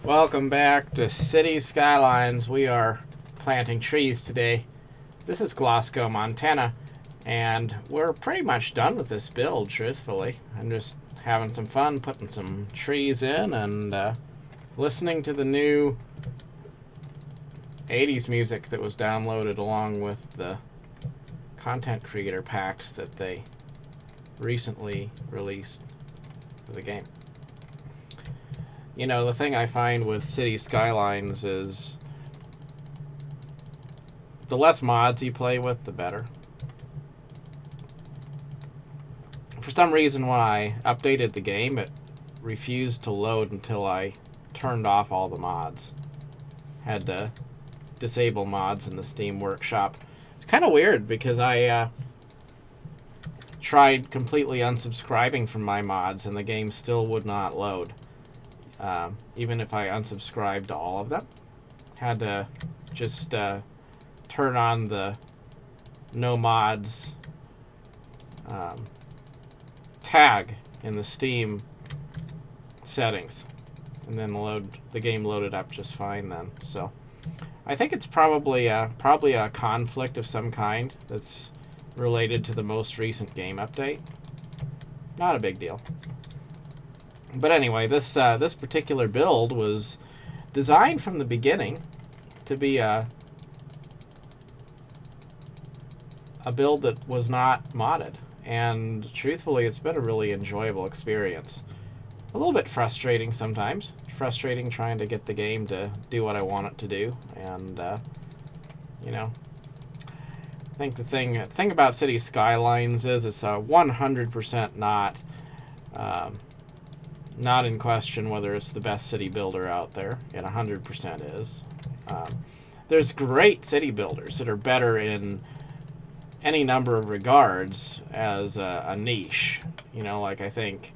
Welcome back to City Skylines. We are planting trees today. This is Glasgow, Montana, and we're pretty much done with this build, truthfully. I'm just having some fun putting some trees in and listening to the new 80s music that was downloaded along with the content creator packs that they recently released for the game. You know, the thing I find with City Skylines is the less mods you play with, the better. For some reason, when I updated the game, it refused to load until I turned off all the mods. Had to disable mods in the Steam Workshop. It's kind of weird because I tried completely unsubscribing from my mods and the game still would not load. Even if I unsubscribed to all of them. Had to just turn on the no mods tag in the Steam settings, and then the game loaded up just fine then. So I think it's probably a conflict of some kind that's related to the most recent game update. Not a big deal. But anyway, this particular build was designed from the beginning to be a build that was not modded. And truthfully, it's been a really enjoyable experience. A little bit frustrating sometimes. Frustrating trying to get the game to do what I want it to do. And, you know, I think the thing about City Skylines is it's 100% not in question whether it's the best city builder out there. It 100% is. There's great city builders that are better in any number of regards as a niche. You know, like I think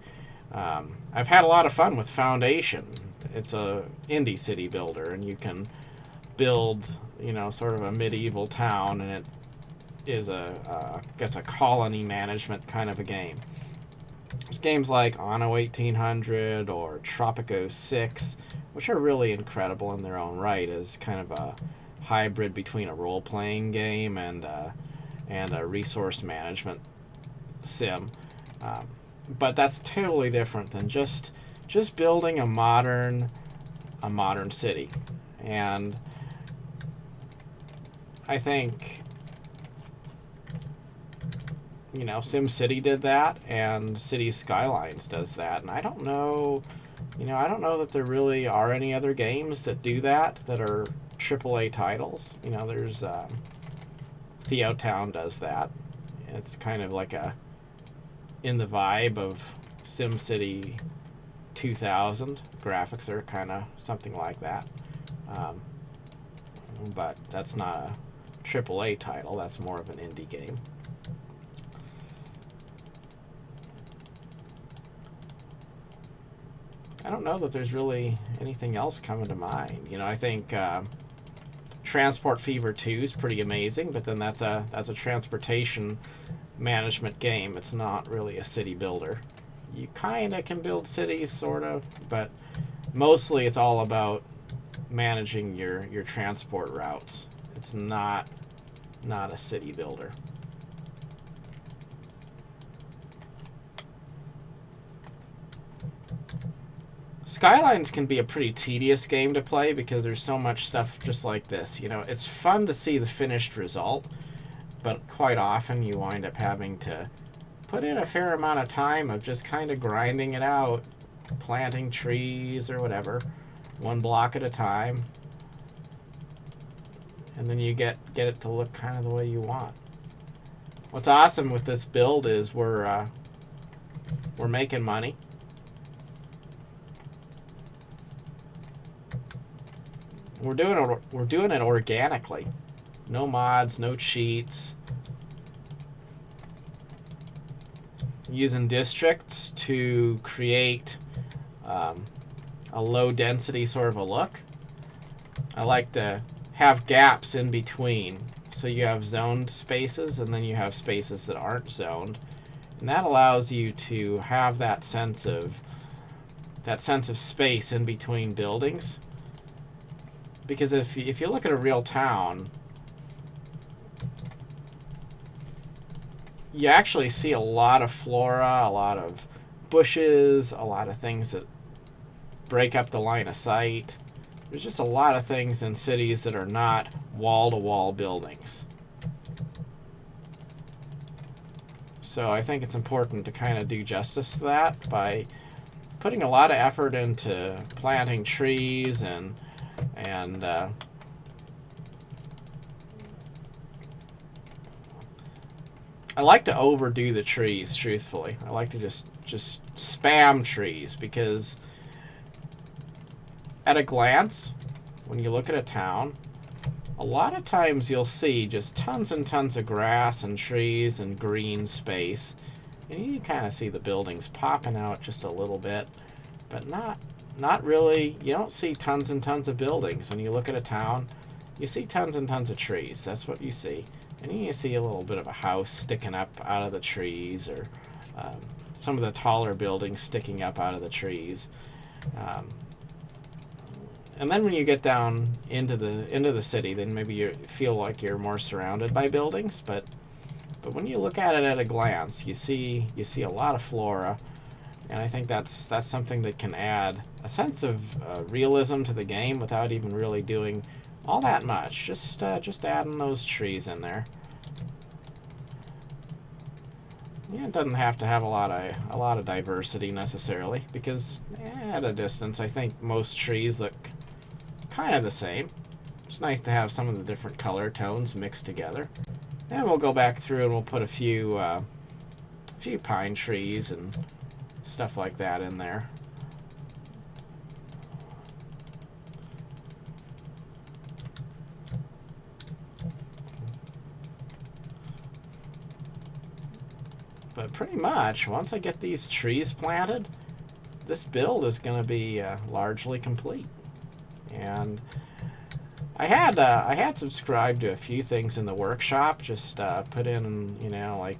I've had a lot of fun with Foundation. It's a indie city builder, and you can build, you know, sort of a medieval town, and it is I guess a colony management kind of a game. There's games like Anno 1800 or Tropico 6, which are really incredible in their own right as kind of a hybrid between a role-playing game and a resource management sim. But that's totally different than just building a modern city. And I think, you know, SimCity did that, and City Skylines does that. And I don't know that there really are any other games that do that are AAA titles. You know, there's Theo Town does that. It's kind of like in the vibe of SimCity 2000. Graphics are kind of something like that. But that's not a AAA title. That's more of an indie game. I don't know that there's really anything else coming to mind. You know, I think Transport Fever 2 is pretty amazing, but then that's a transportation management game. It's not really a city builder. You kind of can build cities, sort of, but mostly it's all about managing your transport routes. It's not a city builder. Skylines can be a pretty tedious game to play because there's so much stuff just like this. You know, it's fun to see the finished result, but quite often you wind up having to put in a fair amount of time of just kind of grinding it out, planting trees or whatever, one block at a time, and then you get it to look kind of the way you want. What's awesome with this build is we're making money. We're doing it organically. No mods, no cheats. Using districts to create a low density sort of a look. I like to have gaps in between. So you have zoned spaces and then you have spaces that aren't zoned. And that allows you to have that sense of that sense of space in between buildings. Because if you look at a real town, you actually see a lot of flora, a lot of bushes, a lot of things that break up the line of sight. There's just a lot of things in cities that are not wall-to-wall buildings. So I think it's important to kind of do justice to that by putting a lot of effort into planting trees and I like to overdo the trees, truthfully. I like to just spam trees, because at a glance, when you look at a town, a lot of times you'll see just tons and tons of grass and trees and green space. And you can kind of see the buildings popping out just a little bit, but not really. You don't see tons and tons of buildings. When you look at a town, you see tons and tons of trees. That's what you see. And you see a little bit of a house sticking up out of the trees, or some of the taller buildings sticking up out of the trees. And then when you get down into the city, then maybe you feel like you're more surrounded by buildings. But when you look at it at a glance, you see a lot of flora, and I think that's something that can add a sense of realism to the game without even really doing all that much. Just adding those trees in there. Yeah, it doesn't have to have a lot of diversity necessarily, because at a distance, I think most trees look kind of the same. It's nice to have some of the different color tones mixed together. And we'll go back through and we'll put a few pine trees and stuff like that in there. But pretty much, once I get these trees planted, this build is going to be largely complete. And I had subscribed to a few things in the workshop, just put in, like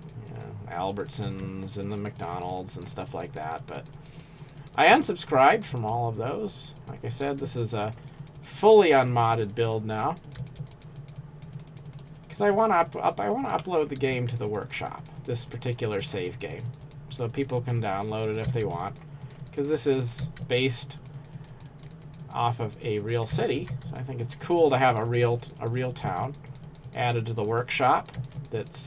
Albertsons and the McDonald's and stuff like that. But I unsubscribed from all of those. Like I said, this is a fully unmodded build now, because I want to upload the game to the workshop, this particular save game, so people can download it if they want, because this is based off of a real city. So I think it's cool to have a real town added to the workshop that's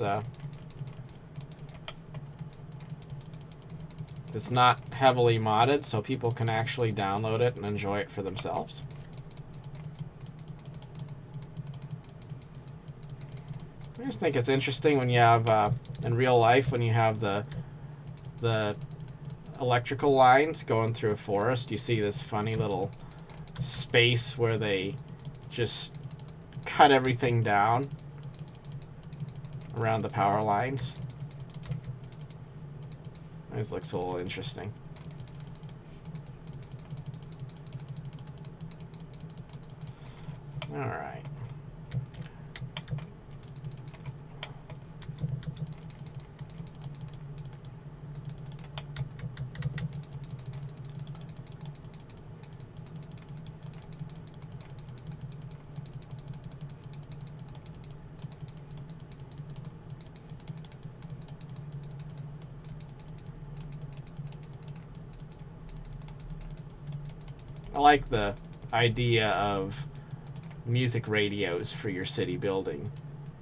not heavily modded, so people can actually download it and enjoy it for themselves. I just think it's interesting when you have in real life, when you have the electrical lines going through a forest, you see this funny little space where they just cut everything down around the power lines. This looks a little interesting. All right. I like the idea of music radios for your city building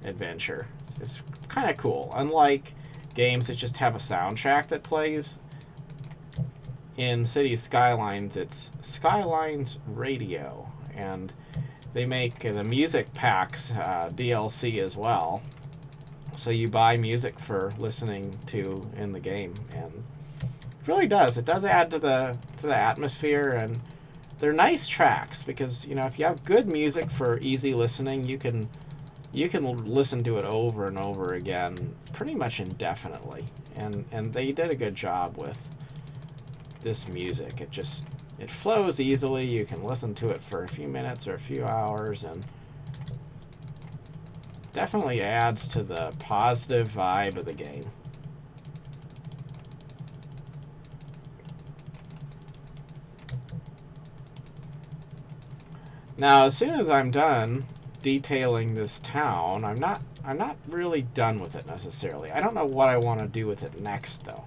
adventure. It's kind of cool. Unlike games that just have a soundtrack that plays, in Cities Skylines, it's Skylines Radio, and they make the music packs DLC as well. So you buy music for listening to in the game, and it really does. It does add to the atmosphere, and they're nice tracks, because if you have good music for easy listening, you can listen to it over and over again pretty much indefinitely. And they did a good job with this music. It flows easily. You can listen to it for a few minutes or a few hours, and definitely adds to the positive vibe of the game. Now, as soon as I'm done detailing this town, I'm not really done with it necessarily. I don't know what I want to do with it next, though.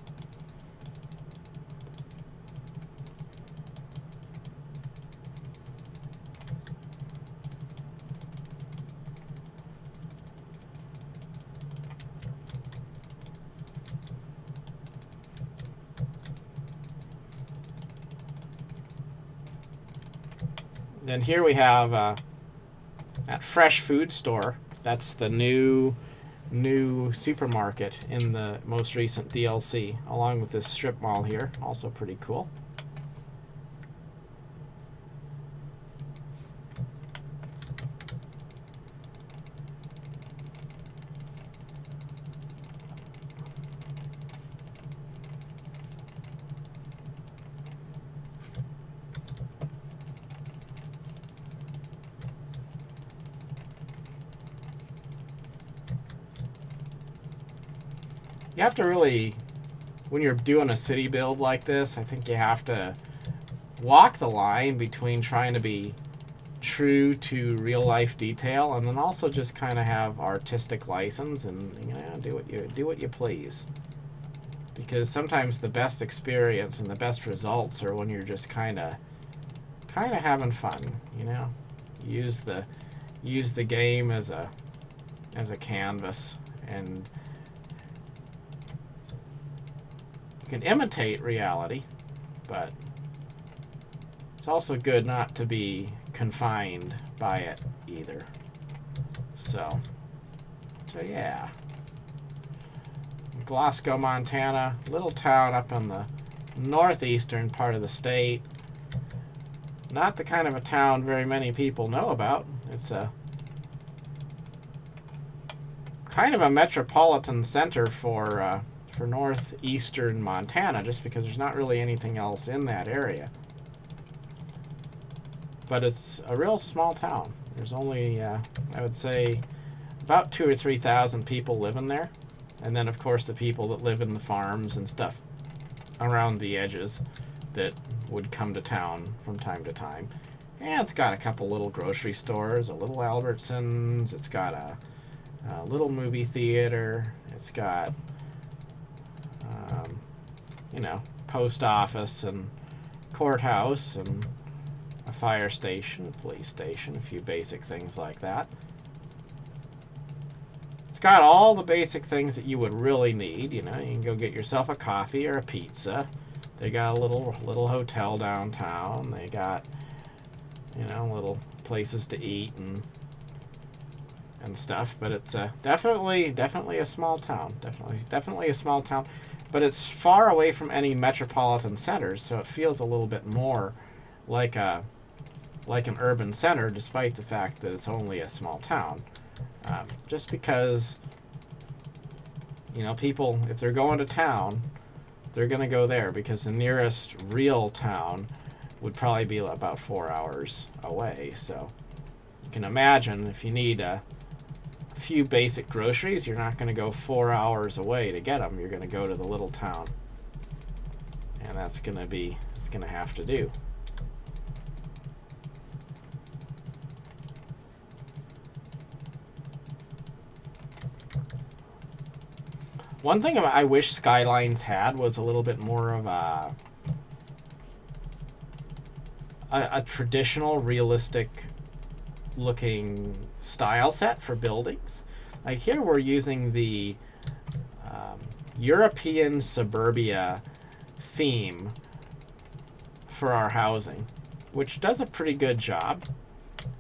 And here we have that fresh food store. That's the new supermarket in the most recent DLC, along with this strip mall here. Also pretty cool. You have to really, when you're doing a city build like this, I think you have to walk the line between trying to be true to real life detail and then also just kind of have artistic license and, you know, do what you please. Because sometimes the best experience and the best results are when you're just kind of having fun, you know. Use the game as a canvas, and you can imitate reality, but it's also good not to be confined by it either. So yeah. Glasgow, Montana, little town up in the northeastern part of the state. Not the kind of a town very many people know about. It's a kind of a metropolitan center for northeastern Montana, just because there's not really anything else in that area. But it's a real small town. There's only, I would say, about 2,000 or 3,000 people living there. And then, of course, the people that live in the farms and stuff around the edges that would come to town from time to time. And it's got a couple little grocery stores, a little Albertsons. It's got a little movie theater. It's got, you know, post office and courthouse and a fire station, a police station, a few basic things like that. It's got all the basic things that you would really need. You know, you can go get yourself a coffee or a pizza. They got a little hotel downtown. They got, you know, little places to eat and stuff. But it's definitely a small town. Definitely a small town. But it's far away from any metropolitan centers, so it feels a little bit more like an urban center, despite the fact that it's only a small town. Just because, you know, people, if they're going to town, they're going to go there because the nearest real town would probably be about 4 hours away. So you can imagine if you need a few basic groceries, you're not going to go 4 hours away to get them. You're going to go to the little town, and it's going to have to do. One thing I wish Skylines had was a little bit more of a traditional, realistic looking style set for buildings. Like here we're using the European suburbia theme for our housing, which does a pretty good job.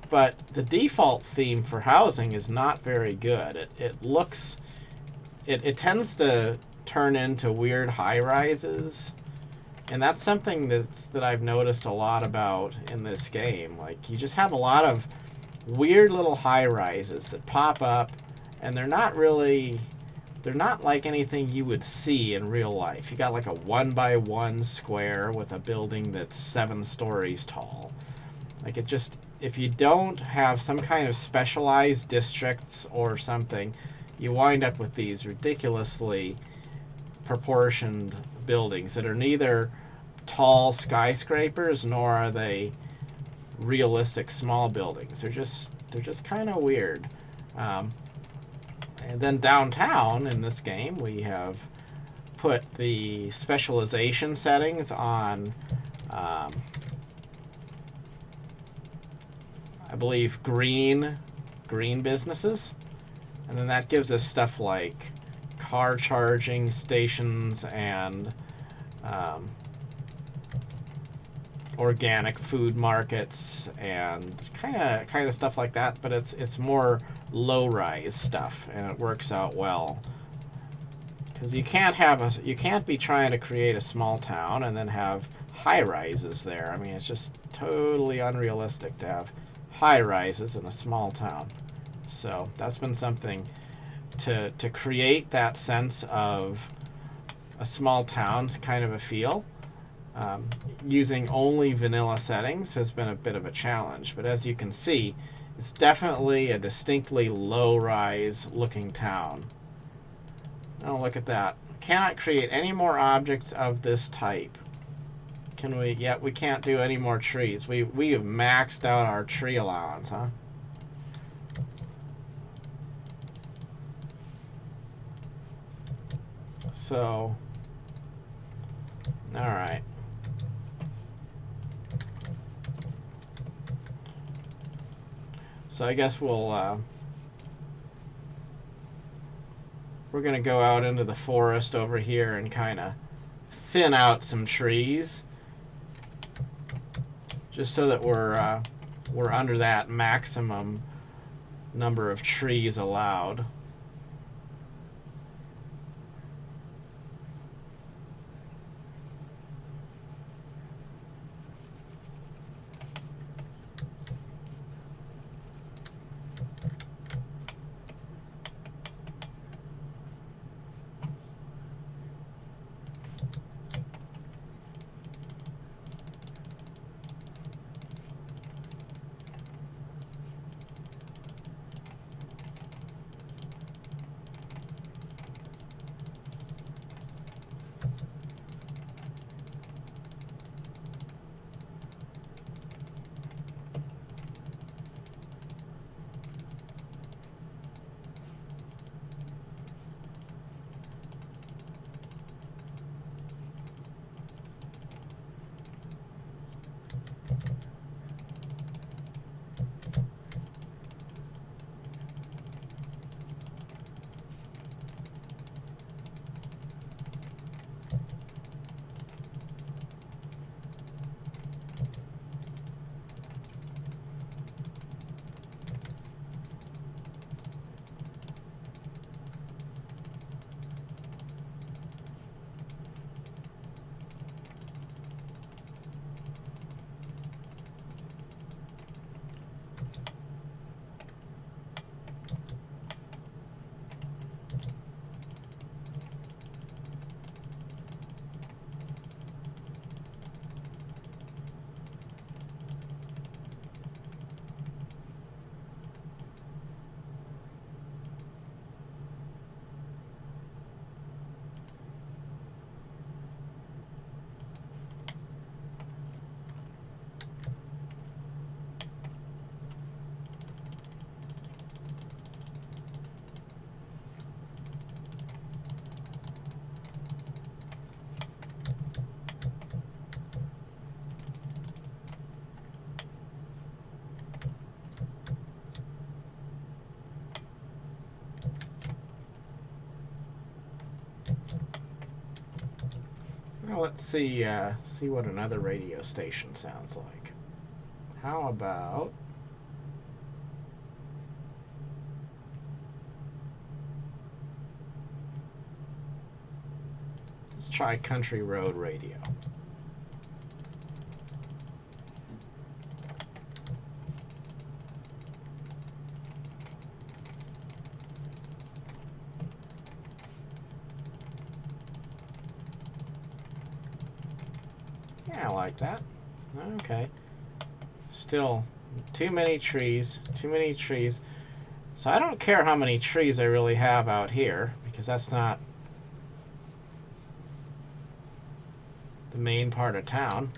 But the default theme for housing is not very good. It tends to turn into weird high-rises, and that's something that I've noticed a lot about in this game. Like, you just have a lot of weird little high-rises that pop up, and they're not like anything you would see in real life. You got like a 1x1 square with a building that's 7 stories tall. Like, if you don't have some kind of specialized districts or something, you wind up with these ridiculously proportioned buildings that are neither tall skyscrapers nor are they realistic small buildings. They're just kind of weird. And then downtown in this game, we have put the specialization settings on, I believe, green businesses. And then that gives us stuff like car charging stations and organic food markets and kind of stuff like that. But it's more low-rise stuff, and it works out well. Because you can't be trying to create a small town and then have high-rises there. I mean, it's just totally unrealistic to have high-rises in a small town. So that's been something to create that sense of a small town kind of a feel. Using only vanilla settings has been a bit of a challenge, but as you can see, it's definitely a distinctly low-rise looking town. Oh, look at that. Cannot create any more objects of this type. Can we? Yet we can't do any more trees. We have maxed out our tree allowance, huh? So, all right. So I guess we're going to go out into the forest over here and kind of thin out some trees, just so that we're under that maximum number of trees allowed. Well, let's see what another radio station sounds like. How about let's try Country Road Radio. Yeah, I like that. Okay. Still, too many trees. Too many trees. So I don't care how many trees I really have out here, because that's not the main part of town.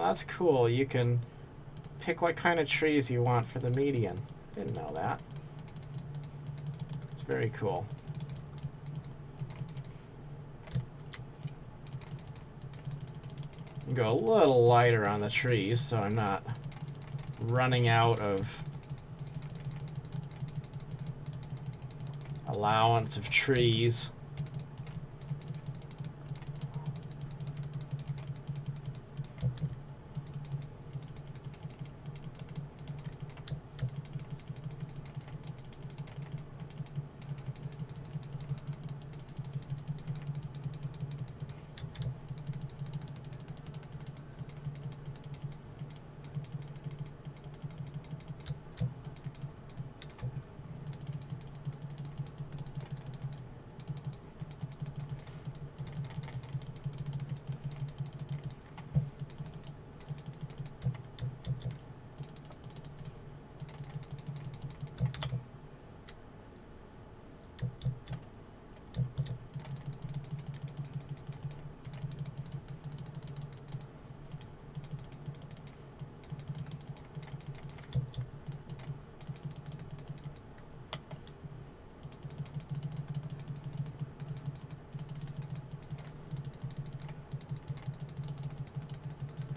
that's cool. You can pick what kind of trees you want for the median. Didn't know that. It's very cool. You go a little lighter on the trees so I'm not running out of allowance of trees.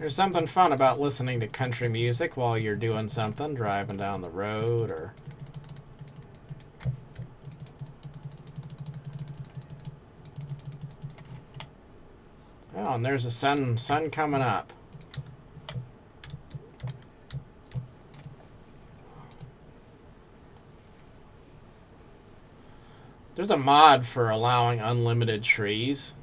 There's something fun about listening to country music while you're doing something, driving down the road or... Oh, and there's a sun coming up. There's a mod for allowing unlimited trees,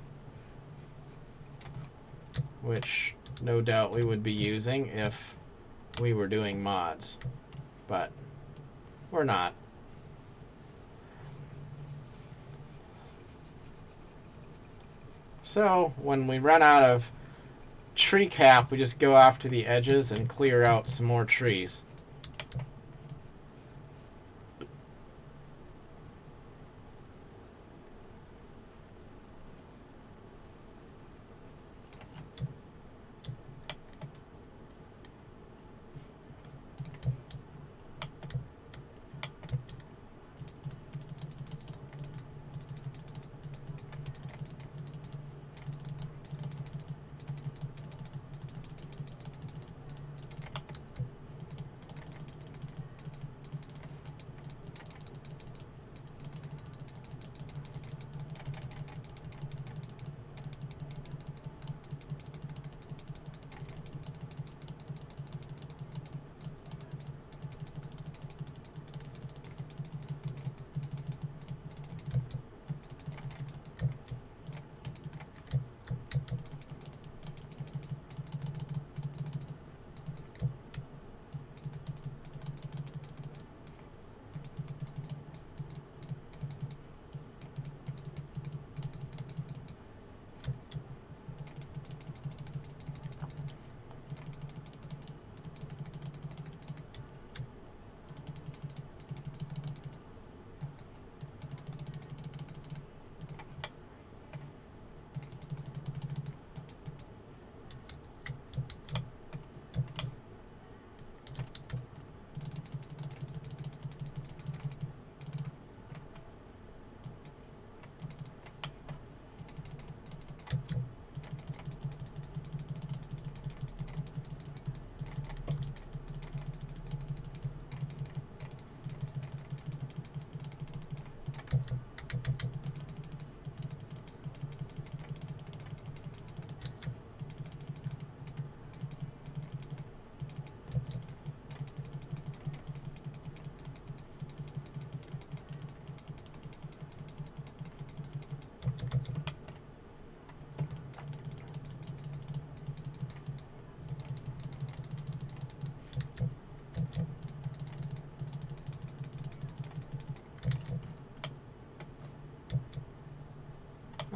which no doubt we would be using if we were doing mods, but we're not. So when we run out of tree cap, we just go off to the edges and clear out some more trees.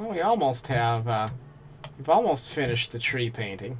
Well, we almost have, we've almost finished the tree painting.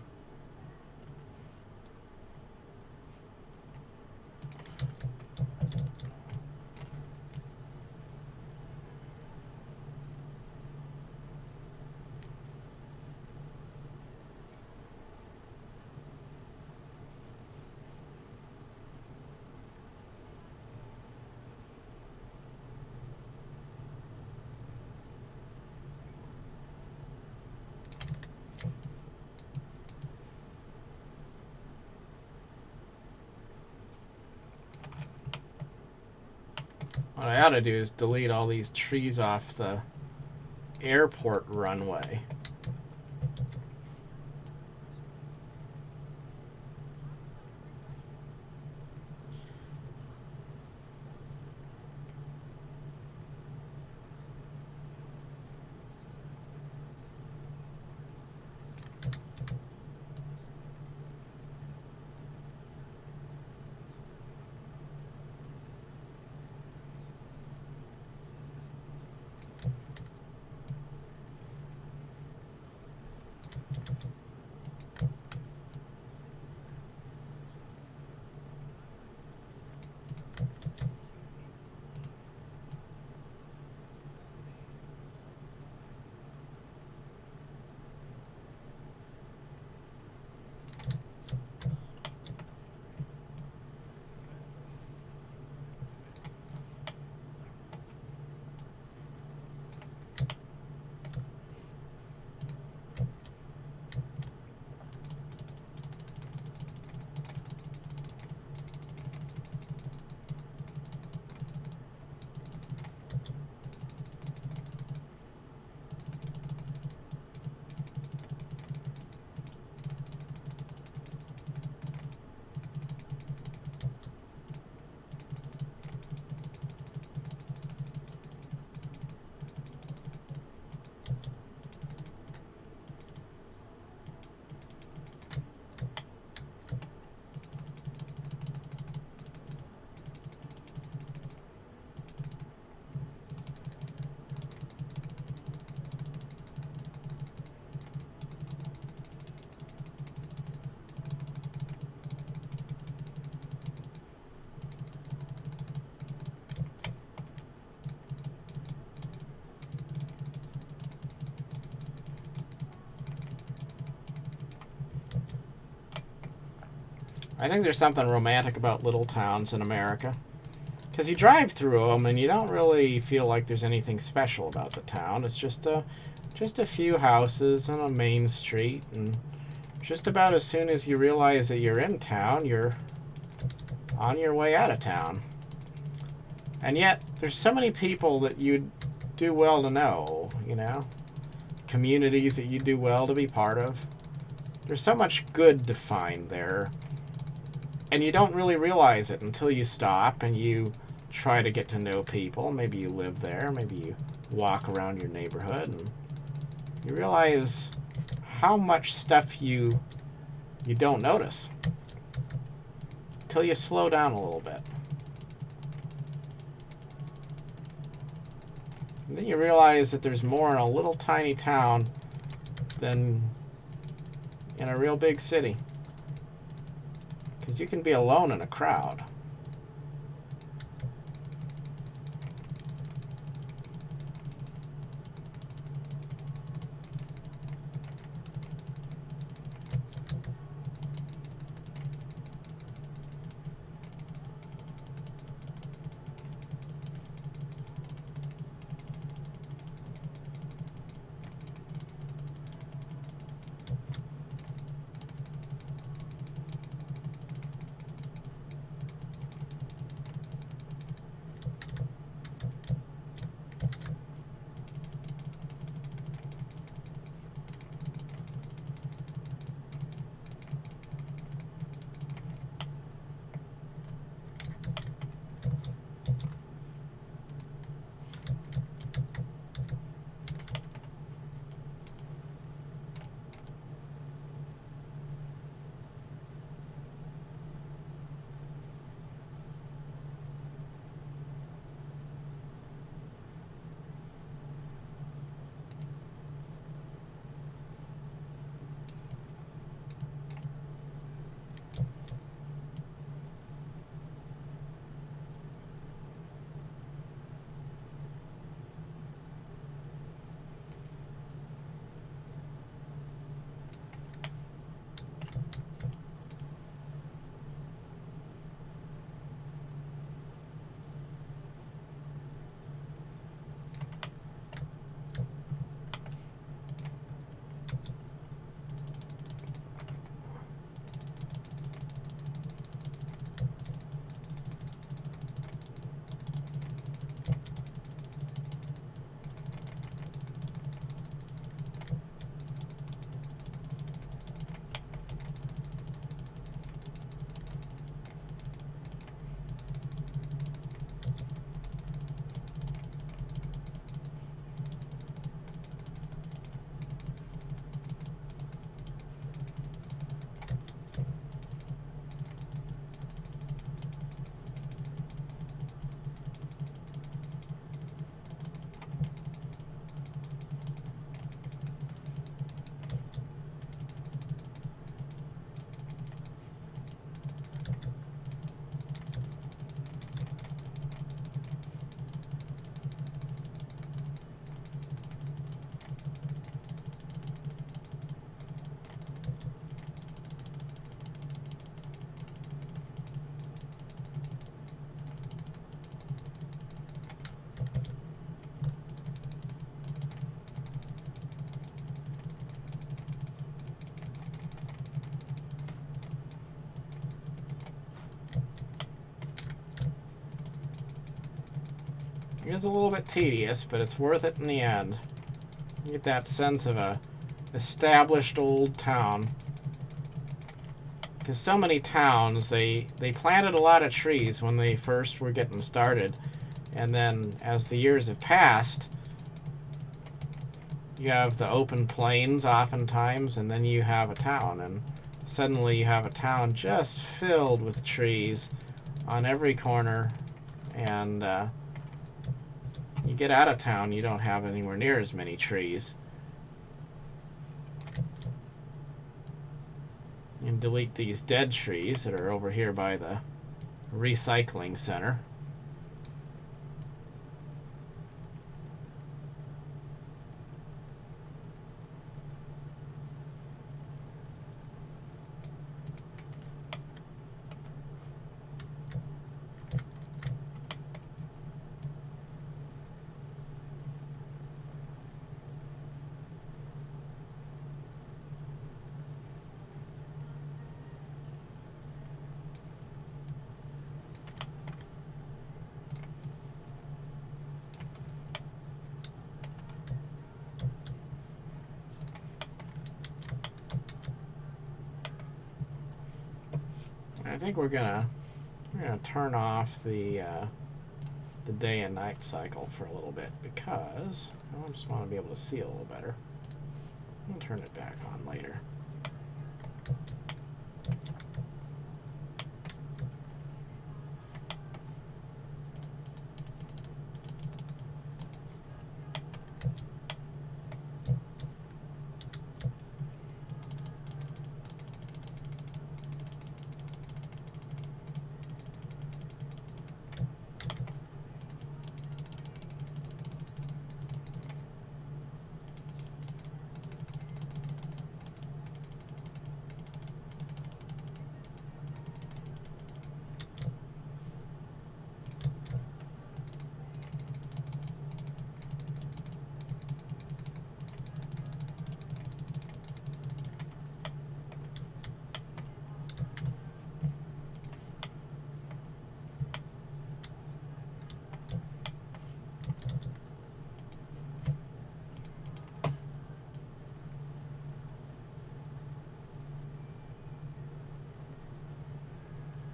I ought to do is delete all these trees off the airport runway. I think there's something romantic about little towns in America. Because you drive through them and you don't really feel like there's anything special about the town. It's just a few houses and a main street. And just about as soon as you realize that you're in town, you're on your way out of town. And yet, there's so many people that you'd do well to know, you know? Communities that you do well to be part of. There's so much good to find there. And you don't really realize it until you stop and you try to get to know people. Maybe you live there. Maybe you walk around your neighborhood. And you realize how much stuff you don't notice. Until you slow down a little bit. And then you realize that there's more in a little tiny town than in a real big city. Because you can be alone in a crowd. It is a little bit tedious, but it's worth it in the end. You get that sense of a established old town. Because so many towns, they planted a lot of trees when they first were getting started. And then as the years have passed, you have the open plains oftentimes, and then you have a town. And suddenly you have a town just filled with trees on every corner. And you get out of town, you don't have anywhere near as many trees. And delete these dead trees that are over here by the recycling center. I think we're gonna turn off the day and night cycle for a little bit because I just want to be able to see a little better. I'll turn it back on later.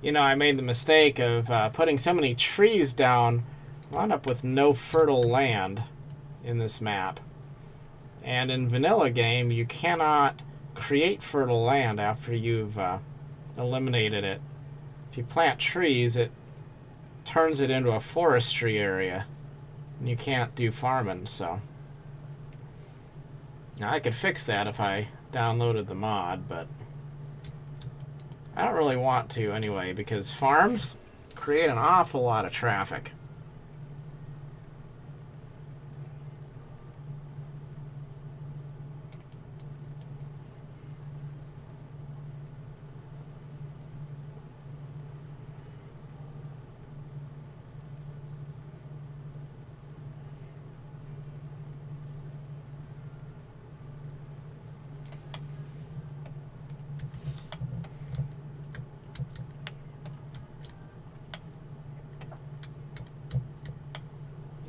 You know, I made the mistake of putting so many trees down, wound up with no fertile land in this map. And in vanilla game, you cannot create fertile land after you've eliminated it. If you plant trees, it turns it into a forestry area, and you can't do farming, so. Now, I could fix that if I downloaded the mod, but I don't really want to anyway, because farms create an awful lot of traffic.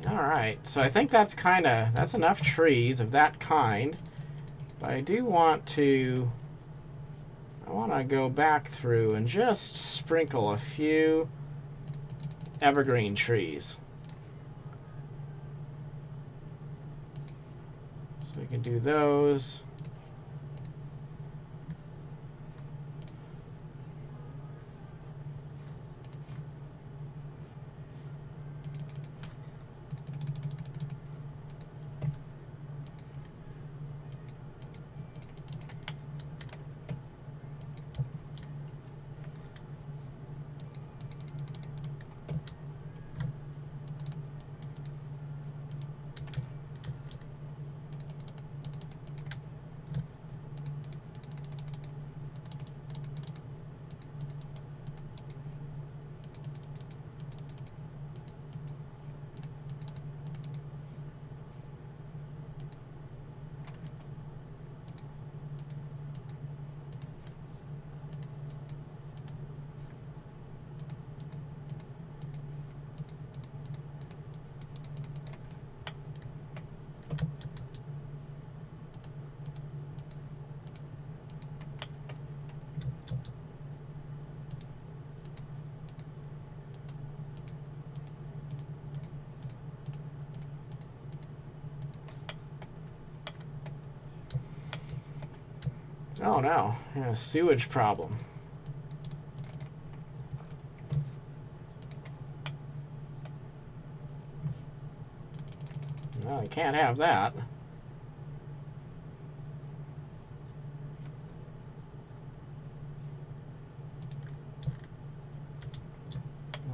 Alright, so I think that's enough trees of that kind. But I do want to, I want to go back through and just sprinkle a few evergreen trees. So we can do those. Oh no, yeah, sewage problem. Well, you can't have that.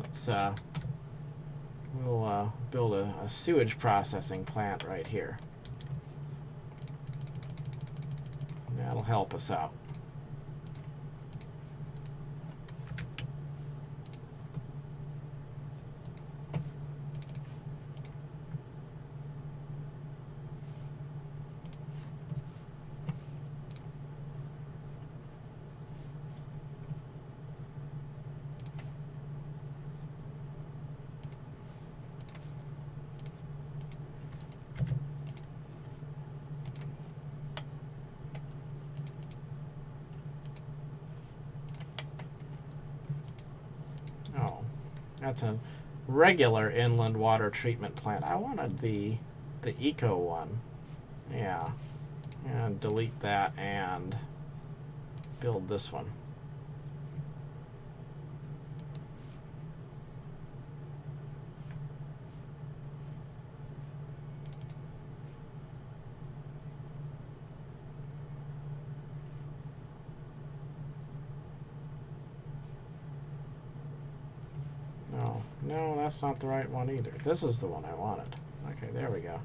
Let's we'll build a sewage processing plant right here. That'll help us out. Oh, that's a regular inland water treatment plant. I wanted the eco one. Yeah. And delete that and build this one. No, that's not the right one either. This was the one I wanted. Okay, there we go.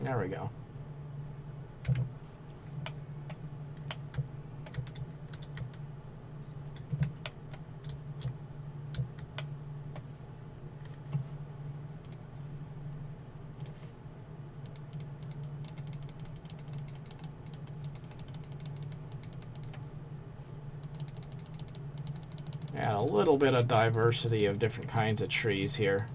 There we go. Add a little bit of diversity of different kinds of trees here.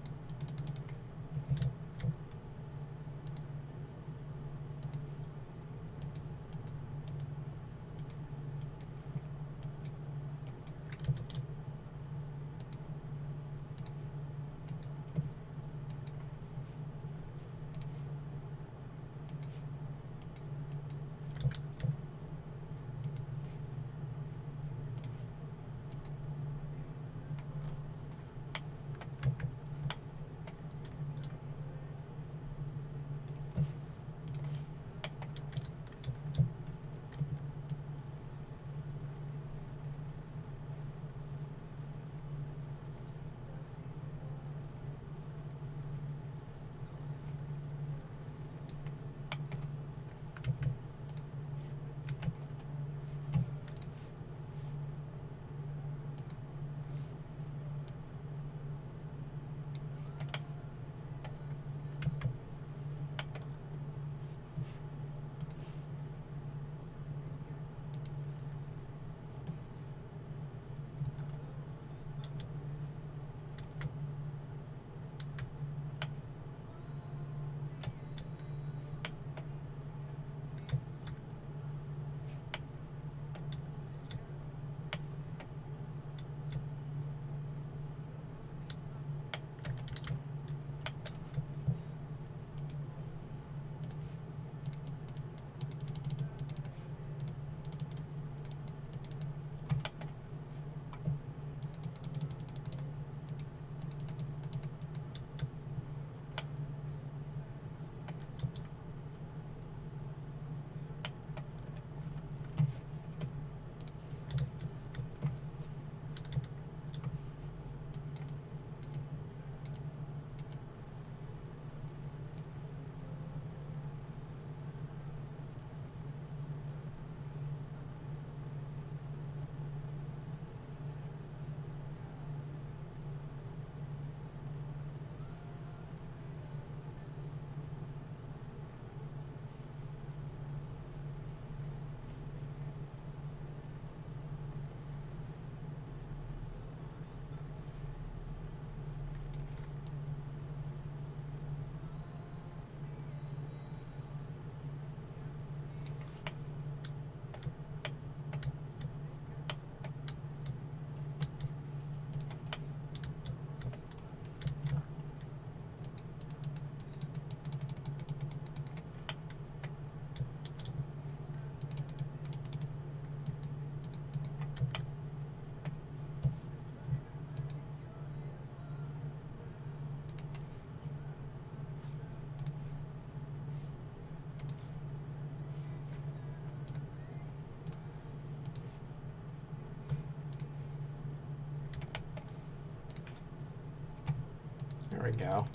There we go.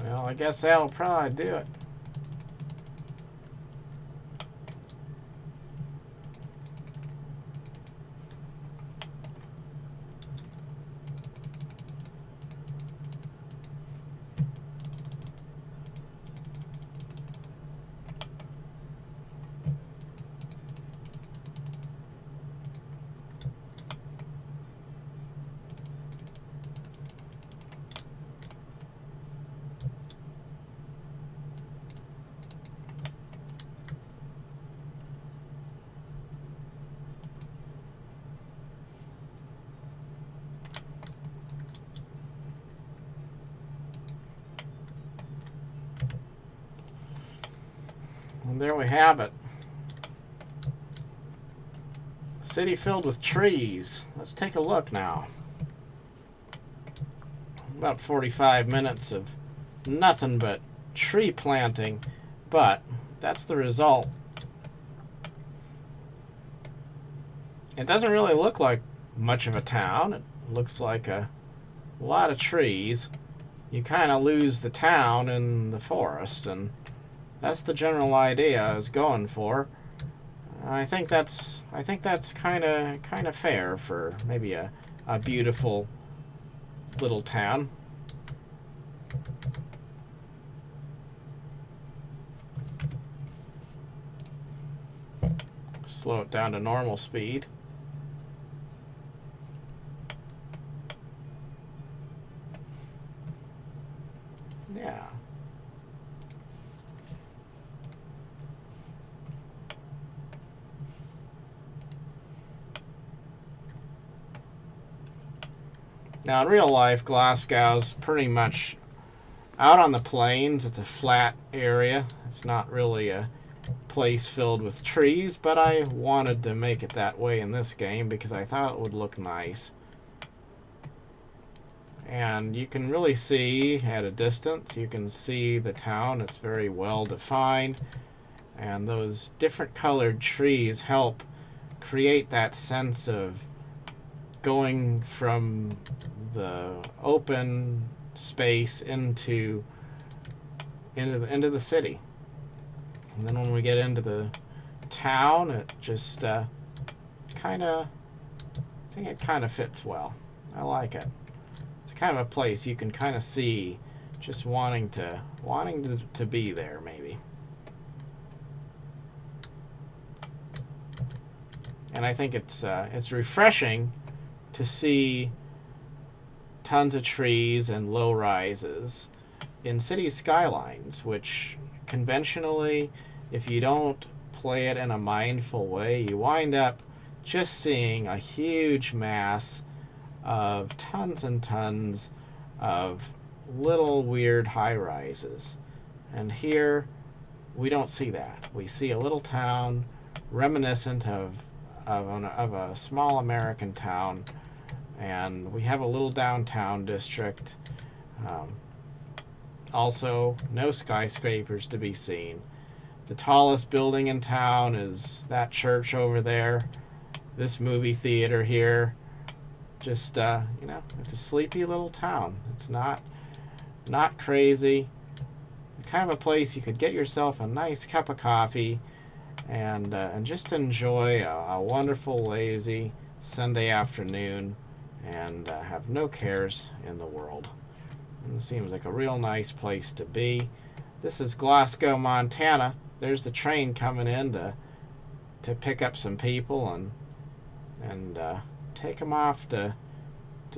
Well, I guess that'll probably do it. And there we have it. A city filled with trees. Let's take a look now. About 45 minutes of nothing but tree planting, but that's the result. It doesn't really look like much of a town. It looks like a lot of trees. You kind of lose the town in the forest, and that's the general idea I was going for. I think that's kind of fair for maybe a beautiful little town. Slow it down to normal speed. Yeah. Now, in real life, Glasgow's pretty much out on the plains. It's a flat area. It's not really a place filled with trees, but I wanted to make it that way in this game because I thought it would look nice. And you can really see at a distance, you can see the town. It's very well defined. And those different colored trees help create that sense of going from the open space into the city. And then when we get into the town, it just kind of, I think it kind of fits well. I like it. It's kind of a place you can kind of see just wanting to be there, maybe. And I think it's refreshing to see tons of trees and low rises in city skylines, which conventionally, if you don't play it in a mindful way, you wind up just seeing a huge mass of tons and tons of little weird high rises. And here we don't see that. We see a little town reminiscent of a small American town, and we have a little downtown district. Also, no skyscrapers to be seen. The tallest building in town is that church over there. This movie theater here. Just, it's a sleepy little town. It's not crazy. Kind of a place you could get yourself a nice cup of coffee and just enjoy a wonderful, lazy Sunday afternoon and have no cares in the world. And it seems like a real nice place to be. This is Glasgow, Montana. There's the train coming in to pick up some people and take them off to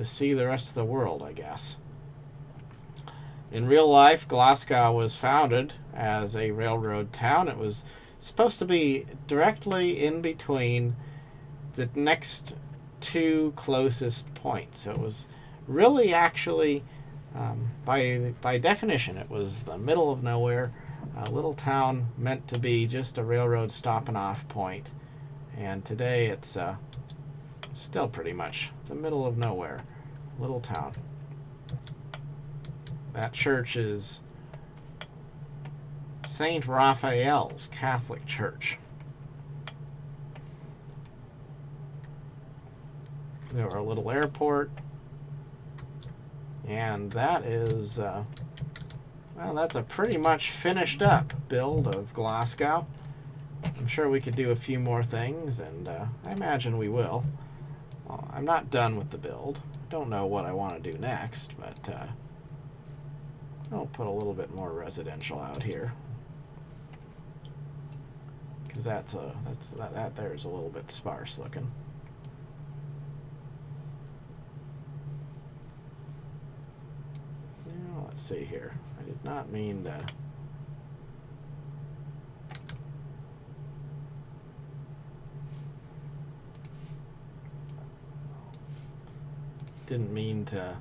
see the rest of the world, I guess. In real life, Glasgow was founded as a railroad town. It was supposed to be directly in between the next two closest points. So it was really actually, by definition, it was the middle of nowhere, a little town meant to be just a railroad stopping off point. And today it's still pretty much the middle of nowhere, little town. That church is St. Raphael's Catholic Church. We have our little airport. And that is, well, that's a pretty much finished up build of Glasgow. I'm sure we could do a few more things, and I imagine we will. Well, I'm not done with the build. Don't know what I want to do next, but I'll put a little bit more residential out here, because that there is a little bit sparse looking. Now, let's see here. I did not mean to. Didn't mean to.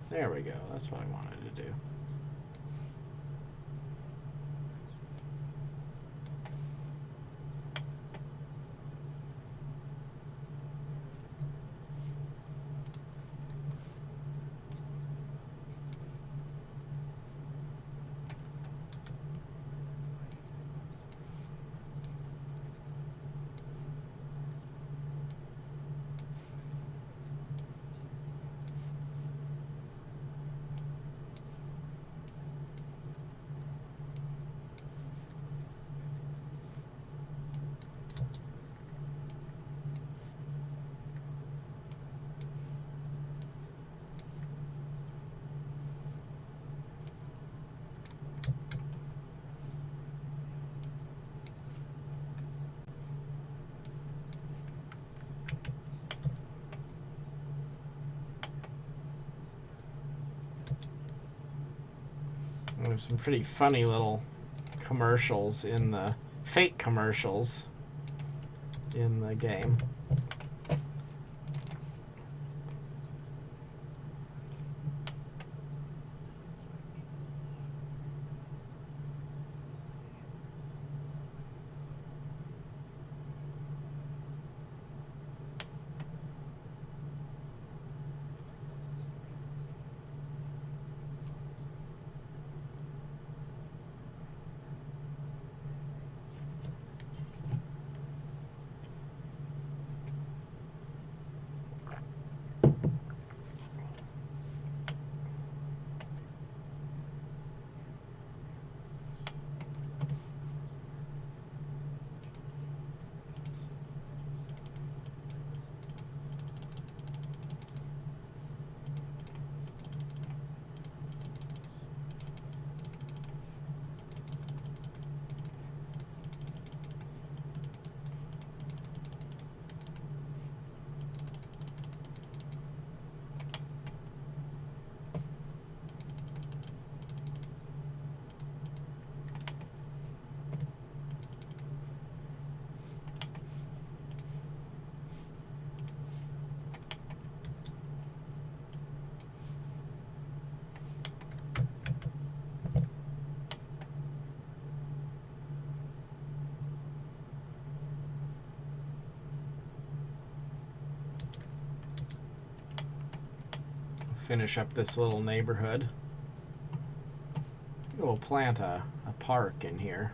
There we go. That's what I wanted to do. There's some pretty funny little commercials in the fake commercials in the game. finish up this little neighborhood. We'll plant a park in here.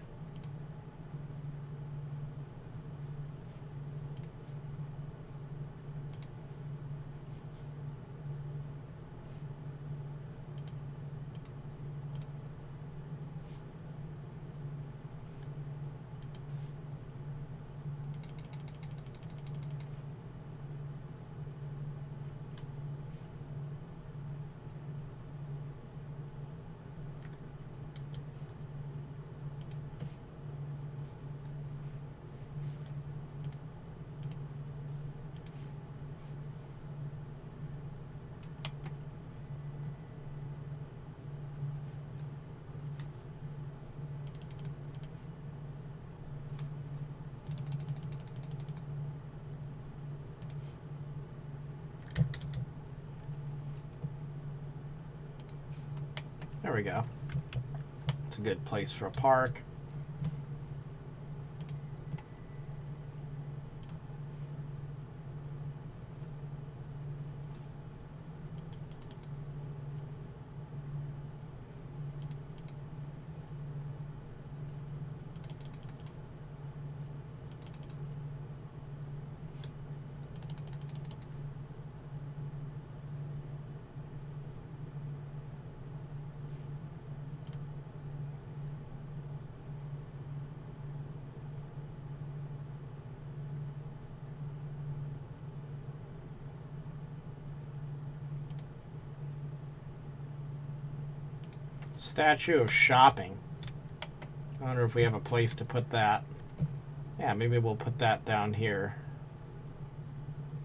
There we go. It's a good place for a park. Statue of shopping. I wonder if we have a place to put that. Yeah, maybe we'll put that down here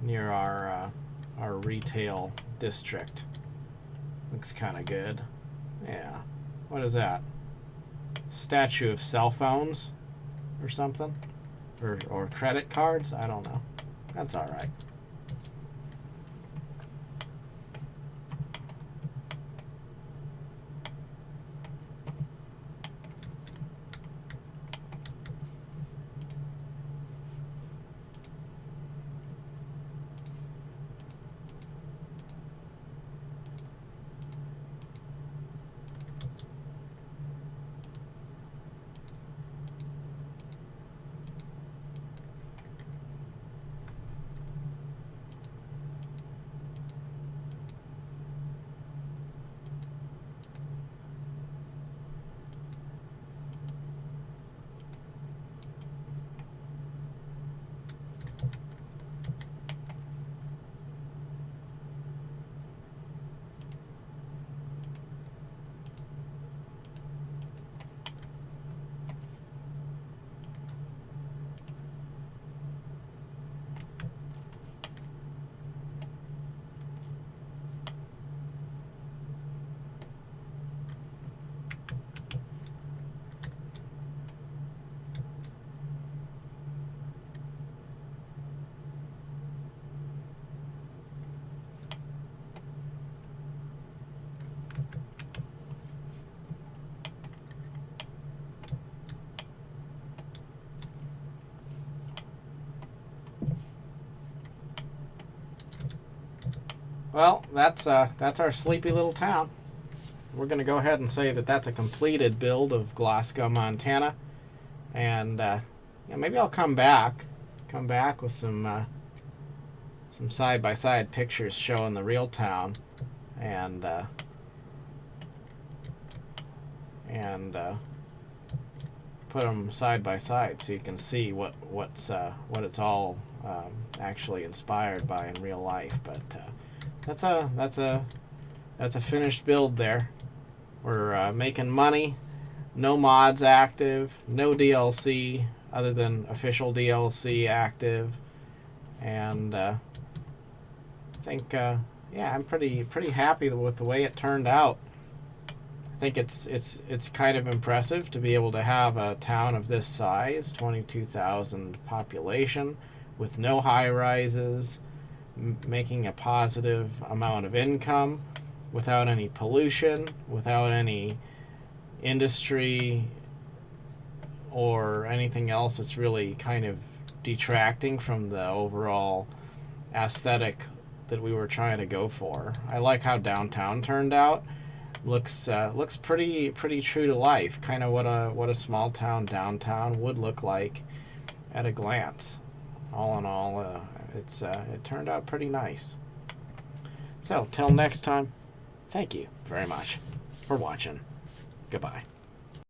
near our retail district. Looks kind of good. Yeah. What is that? Statue of cell phones or something? Or credit cards? I don't know. That's all right. Well, that's our sleepy little town. We're going to go ahead and say that that's a completed build of Glasgow, Montana. And yeah, maybe I'll come back with some side-by-side pictures showing the real town, and put them side by side so you can see what it's all actually inspired by in real life. But that's a finished build there. We're making money. No mods active. No DLC other than official DLC active. And I think yeah, I'm pretty happy with the way it turned out. I think it's kind of impressive to be able to have a town of this size, 22,000 population, with no high rises, making a positive amount of income, without any pollution, without any industry or anything else that's really kind of detracting from the overall aesthetic that we were trying to go for. I like how downtown turned out. Looks pretty true to life. Kind of what a small town downtown would look like at a glance. All in all, it turned out pretty nice. So till next time, thank you very much for watching. Goodbye.